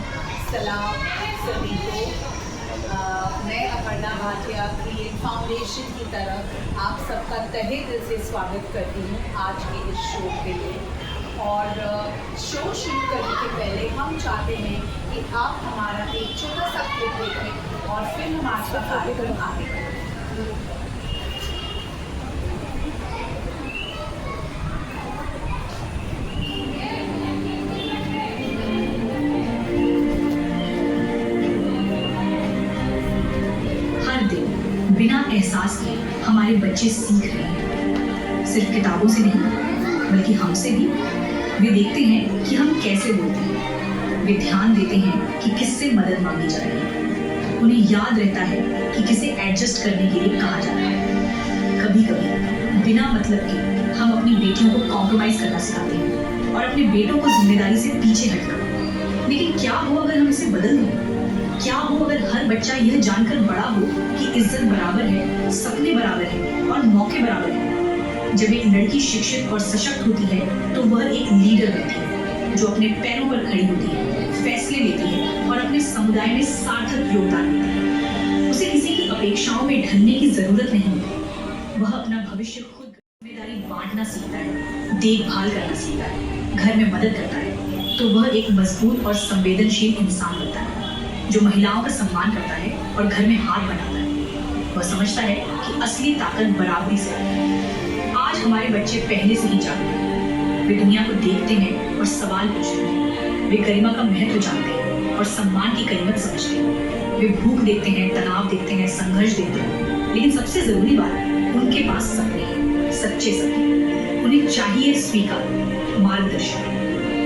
सलाम सभी को। मैं अपर्णा भाटिया क्रिएट फाउंडेशन की तरफ आप सबका तहे दिल से स्वागत करती हूँ आज के इस शो के लिए। और शो शुरू करने के पहले हम चाहते हैं कि आप हमारा एक छोटा सा क्लिप देखें और फिर हम आज का कार्यक्रम आगे बढ़ें। बिना एहसास के हमारे बच्चे सीख रहे हैं, सिर्फ किताबों से नहीं बल्कि हमसे भी। वे देखते हैं कि हम कैसे बोलते हैं, वे ध्यान देते हैं कि किससे मदद मांगी जा रही है, उन्हें याद रहता है कि किसे एडजस्ट करने के लिए कहा जा रहा है। कभी कभी बिना मतलब के हम अपनी बेटियों को कॉम्प्रोमाइज करना सिखाते हैं और अपने बेटों को जिम्मेदारी से पीछे हटकर। लेकिन क्या हो अगर हम इसे बदल दें? क्या हो अगर हर बच्चा यह जानकर बड़ा हो कि इज्जत बराबर है, सपने बराबर हैं और मौके बराबर हैं। जब एक लड़की शिक्षित और सशक्त होती है तो वह एक लीडर बनती है, जो अपने पैरों पर खड़ी होती है, फैसले लेती है और अपने समुदाय में सार्थक योगदान देती है। उसे किसी की अपेक्षाओं में ढलने की जरूरत नहीं है। वह अपना भविष्य खुद जिम्मेदारी बांटना सीखता है, देखभाल करना सीखता है, घर में मदद करता है, तो वह एक मजबूत और संवेदनशील इंसान बनता है, जो महिलाओं का सम्मान करता है और घर में हाथ बनाता है। वह समझता है कि असली ताकत बराबरी से है। आज हमारे बच्चे पहले से ही जानते हैं, वे दुनिया को देखते हैं और सवाल पूछते हैं, वे गरिमा का महत्व जानते हैं और सम्मान की कीमत समझते हैं। वे भूख देखते हैं, तनाव देखते हैं, संघर्ष देखते हैं, लेकिन सबसे जरूरी बात, उनके पास सपने हैं, सच्चे सपने। उन्हें चाहिए स्वीकार, मार्गदर्शन।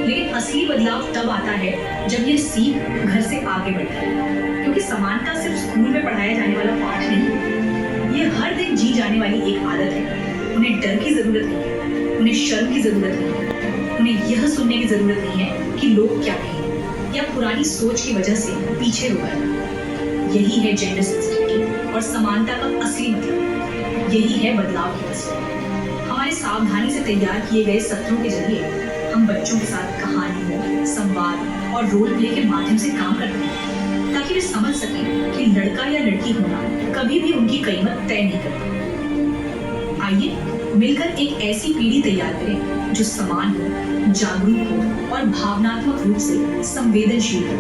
लेकिन असली बदलाव तब आता है जब यह सीख घर से आगे बढ़ती है, क्योंकि समानता सिर्फ स्कूल में पढ़ाया जाने वाला पाठ नहीं, ये हर दिन जी जाने वाली एक आदत है। उन्हें डर की जरूरत नहीं है, उन्हें शर्म की जरूरत नहीं है, उन्हें यह सुनने की जरूरत नहीं है कि लोग क्या कहें या पुरानी सोच की वजह से पीछे रुक गए। यही है जेंडर सेंसिटिविटी और समानता का असली मतलब। यही है बदलाव की वजह। हमारे सावधानी से तैयार किए गए सत्रों के जरिए हम बच्चों के साथ कहानियों, संवाद और रोल प्ले के माध्यम से काम करते हैं, ताकि वे समझ सकें कि लड़का या लड़की होना कभी भी उनकी कीमत तय नहीं करता। आइए मिलकर एक ऐसी पीढ़ी तैयार करें जो समान हो, जागरूक हो और भावनात्मक रूप से संवेदनशील हो।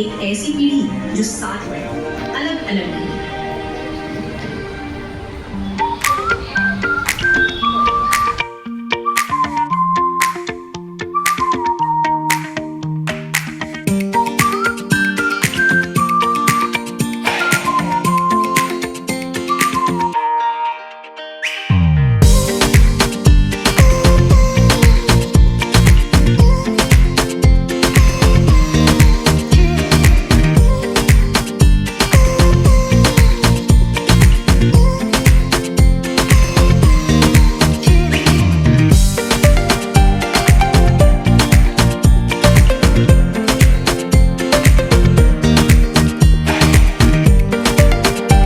एक ऐसी पीढ़ी जो साथ बढ़े, अलग अलग नहीं।